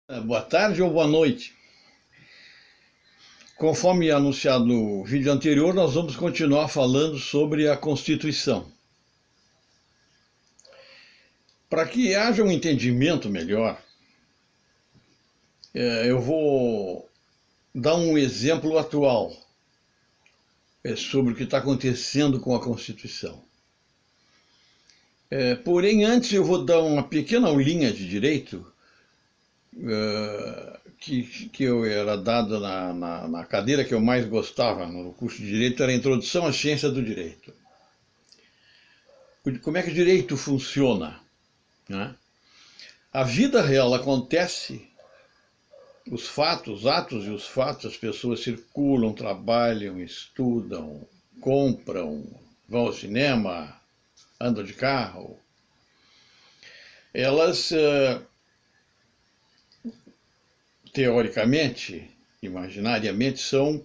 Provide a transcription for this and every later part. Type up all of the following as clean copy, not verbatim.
Boa tarde ou boa noite. Conforme anunciado no vídeo anterior, nós vamos continuar falando sobre a Constituição. Para que haja um entendimento melhor, eu vou dar um exemplo atual sobre o que está acontecendo com a Constituição. Porém, antes eu vou dar uma pequena aulinha de direito que eu era dado na cadeira que eu mais gostava no curso de Direito, era a Introdução à Ciência do Direito. Como é que o direito funciona, né? A vida real acontece, os fatos, os atos e os fatos, as pessoas circulam, trabalham, estudam, compram, vão ao cinema, andam de carro. Elas, teoricamente, imaginariamente, são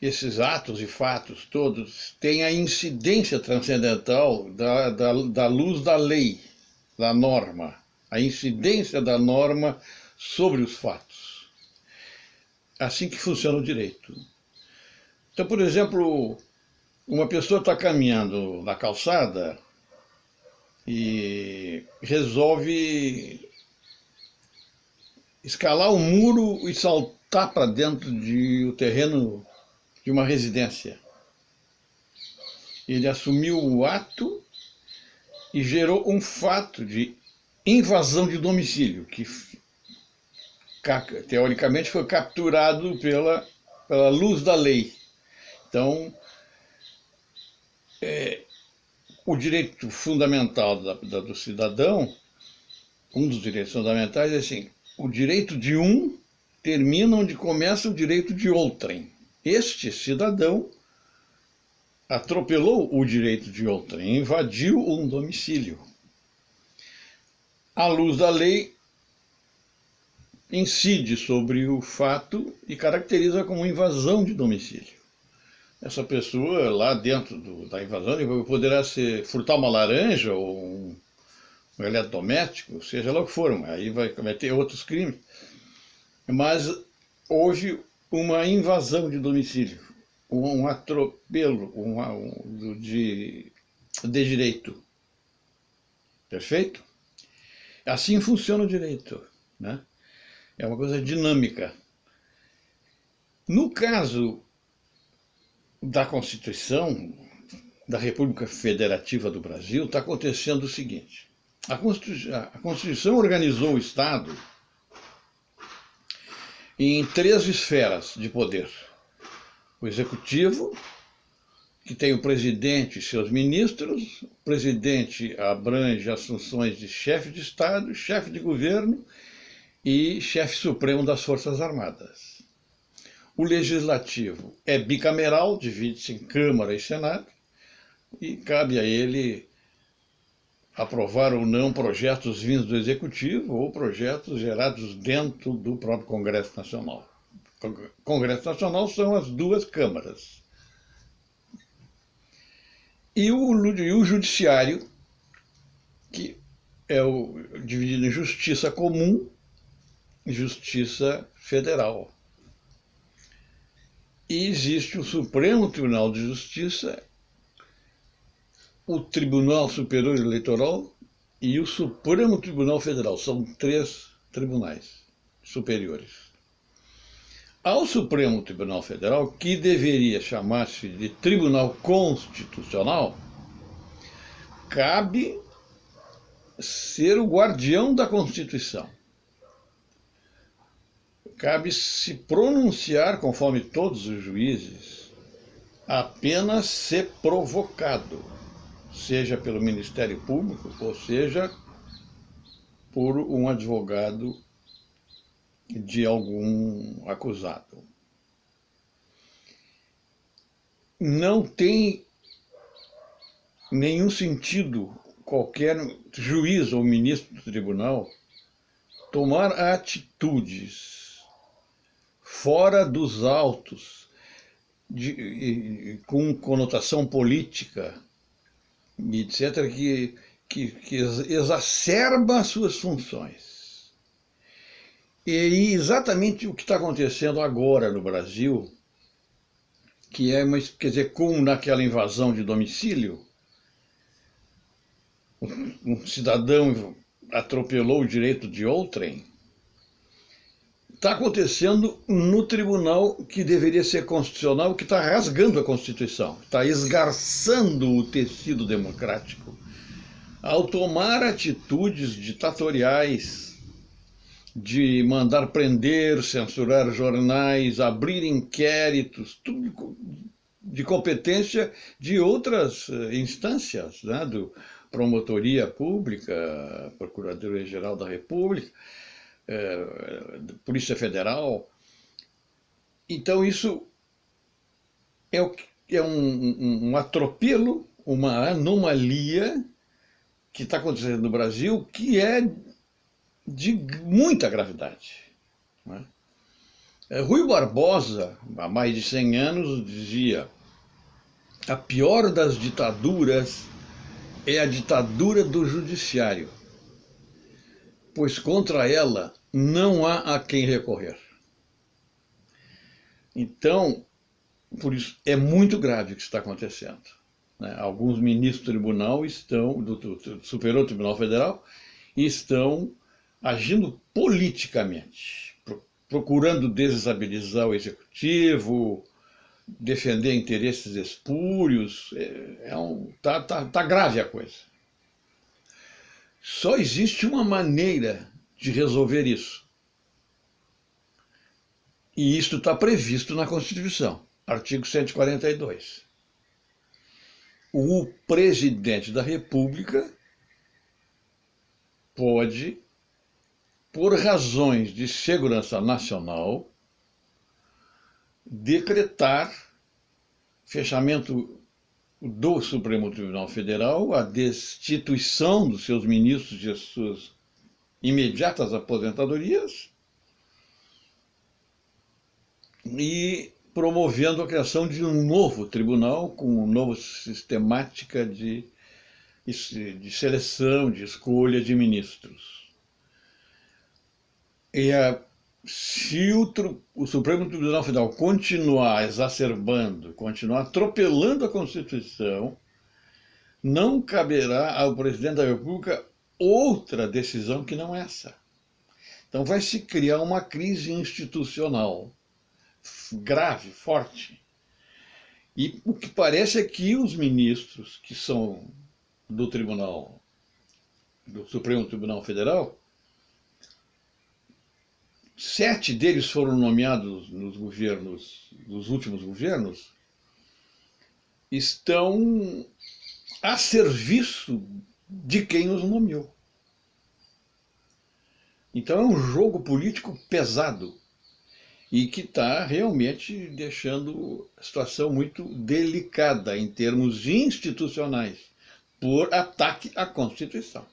esses atos e fatos todos têm a incidência transcendental da luz da lei, da norma, a incidência da norma sobre os fatos. Assim que funciona o direito. Então, por exemplo, uma pessoa está caminhando na calçada e resolve escalar um muro e saltar para dentro do terreno de uma residência. Ele assumiu o ato e gerou um fato de invasão de domicílio, que teoricamente foi capturado pela luz da lei. Então, o direito fundamental do cidadão, um dos direitos fundamentais é assim: o direito de um termina onde começa o direito de outrem. Este cidadão atropelou o direito de outrem, invadiu um domicílio. A luz da lei incide sobre o fato e caracteriza como invasão de domicílio. Essa pessoa, lá dentro da invasão, poderá furtar uma laranja ou um eletrodoméstico, seja lá o que for, aí vai cometer outros crimes. Mas houve uma invasão de domicílio, um atropelo de direito. Perfeito? Assim funciona o direito, né? É uma coisa dinâmica. No caso da Constituição da República Federativa do Brasil, está acontecendo o seguinte: a Constituição organizou o Estado em 3 esferas de poder. O Executivo, que tem o presidente e seus ministros. O presidente abrange as funções de chefe de Estado, chefe de governo e chefe supremo das Forças Armadas. O Legislativo é bicameral, divide-se em Câmara e Senado, e cabe a ele aprovar ou não projetos vindos do Executivo ou projetos gerados dentro do próprio Congresso Nacional. Congresso Nacional são as 2 câmaras. E o Judiciário, que é dividido em Justiça Comum e Justiça Federal. E existe o Supremo Tribunal de Justiça, o Tribunal Superior Eleitoral e o Supremo Tribunal Federal. São 3 tribunais superiores. Ao Supremo Tribunal Federal, que deveria chamar-se de Tribunal Constitucional, cabe ser o guardião da Constituição. Cabe se pronunciar, conforme todos os juízes, apenas se provocado, seja pelo Ministério Público ou seja por um advogado de algum acusado. Não tem nenhum sentido qualquer juiz ou ministro do tribunal tomar atitudes fora dos autos, com conotação política, etc., que exacerba as suas funções. E aí, exatamente o que está acontecendo agora no Brasil, que é, quer dizer, como naquela invasão de domicílio, um cidadão atropelou o direito de outrem, está acontecendo no tribunal que deveria ser constitucional, que está rasgando a Constituição, está esgarçando o tecido democrático, ao tomar atitudes ditatoriais de mandar prender, censurar jornais, abrir inquéritos, tudo de competência de outras instâncias, né, do Promotoria Pública, Procuradoria-Geral da República, Polícia Federal. Então isso é um atropelo, uma anomalia que está acontecendo no Brasil, que é de muita gravidade. Né? Rui Barbosa, há mais de 100 anos, dizia: a pior das ditaduras é a ditadura do judiciário, pois contra ela não há a quem recorrer. Então, por isso, é muito grave o que está acontecendo. Né? Alguns ministros do tribunal estão, do Superior Tribunal Federal, estão agindo politicamente, procurando desestabilizar o executivo, defender interesses espúrios. Tá grave a coisa. Só existe uma maneira de resolver isso. E isto está previsto na Constituição, artigo 142. O presidente da República pode, por razões de segurança nacional, decretar fechamento do Supremo Tribunal Federal, a destituição dos seus ministros e as suas imediatas aposentadorias e promovendo a criação de um novo tribunal com uma nova sistemática de seleção, de escolha de ministros. E se o Supremo Tribunal Federal continuar exacerbando, continuar atropelando a Constituição, não caberá ao presidente da República outra decisão que não essa. Então vai se criar uma crise institucional grave, forte. E o que parece é que os ministros que são do Supremo Tribunal Federal, 7 deles foram nomeados nos últimos governos, estão a serviço de quem os nomeou. Então é um jogo político pesado e que está realmente deixando a situação muito delicada em termos institucionais, por ataque à Constituição.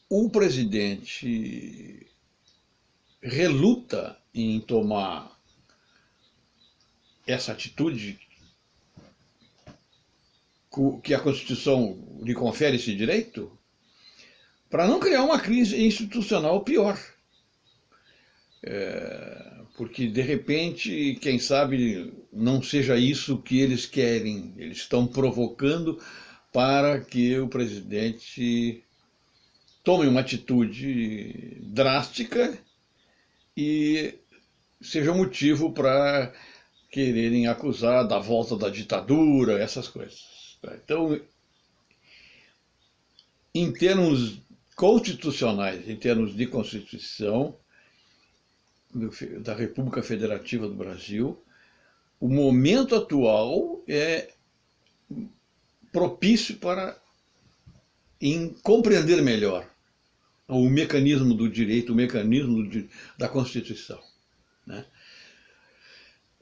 O presidente reluta em tomar essa atitude que a Constituição lhe confere esse direito, para não criar uma crise institucional pior. Porque, de repente, quem sabe não seja isso que eles querem. Eles estão provocando para que o presidente tome uma atitude drástica e seja motivo para quererem acusar da volta da ditadura, essas coisas. Então, em termos constitucionais, em termos de Constituição da República Federativa do Brasil, o momento atual é propício para compreender melhor o mecanismo do direito, o mecanismo da Constituição. Né?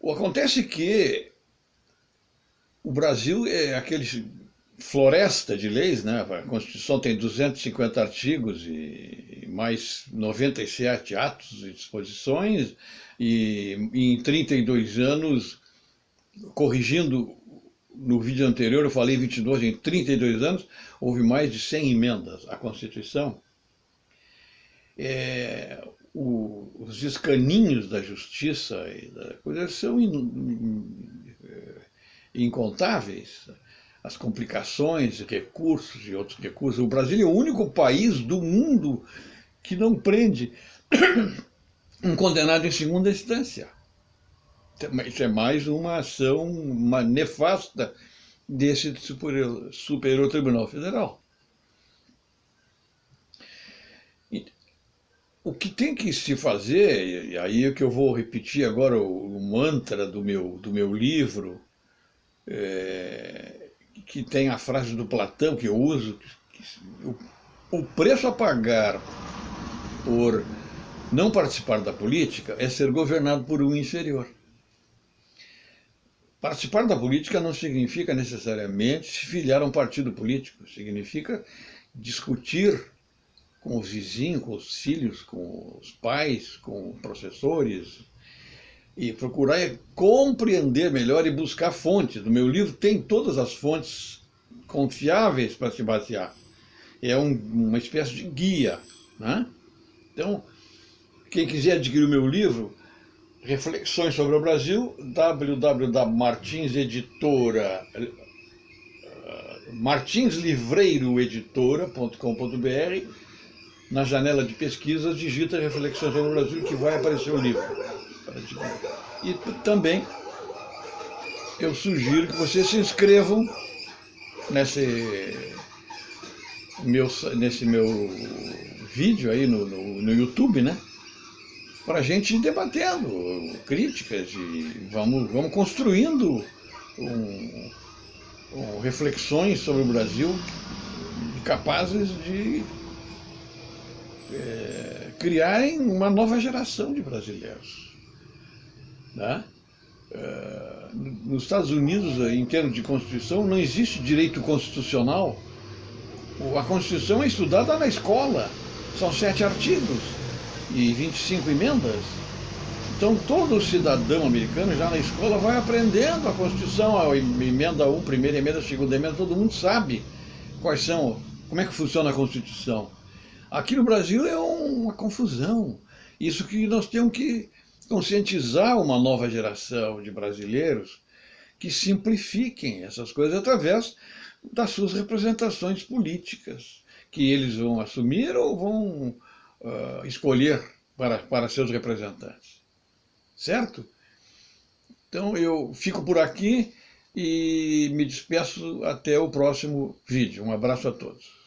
Acontece que o Brasil é aquele floresta de leis, né? A Constituição tem 250 artigos e mais 97 atos e disposições, e em 32 anos, corrigindo, no vídeo anterior eu falei 22, em 32 anos houve mais de 100 emendas à Constituição. os escaninhos da justiça e da coisa são incontáveis. As complicações, recursos e outros recursos. O Brasil é o único país do mundo que não prende um condenado em segunda instância. Isso é mais uma ação nefasta desse Superior Tribunal Federal. O que tem que se fazer, e aí é que eu vou repetir agora o mantra do meu livro, que tem a frase do Platão que eu uso, o preço a pagar por não participar da política é ser governado por um inferior. Participar da política não significa necessariamente se filiar a um partido político, significa discutir com os vizinhos, com os filhos, com os pais, com professores, e procurar compreender melhor e buscar fontes. No meu livro tem todas as fontes confiáveis para se basear. É uma espécie de guia, né? Então, quem quiser adquirir o meu livro, Reflexões sobre o Brasil, martinslivreiroeditora.com.br, na janela de pesquisas, digita Reflexões sobre o Brasil, que vai aparecer o livro. E também eu sugiro que vocês se inscrevam nesse meu vídeo aí no YouTube, né? Para a gente ir debatendo críticas e vamos construindo reflexões sobre o Brasil capazes de criarem uma nova geração de brasileiros. Né? Nos Estados Unidos, em termos de Constituição, não existe direito constitucional. A Constituição é estudada na escola, são 7 artigos e 25 emendas. Então todo cidadão americano já na escola vai aprendendo a Constituição, a emenda 1, primeira emenda, segunda emenda, todo mundo sabe como é que funciona a Constituição. Aqui no Brasil é uma confusão. Isso que nós temos que conscientizar uma nova geração de brasileiros que simplifiquem essas coisas através das suas representações políticas, que eles vão assumir ou vão escolher para seus representantes. Certo? Então eu fico por aqui e me despeço até o próximo vídeo. Um abraço a todos.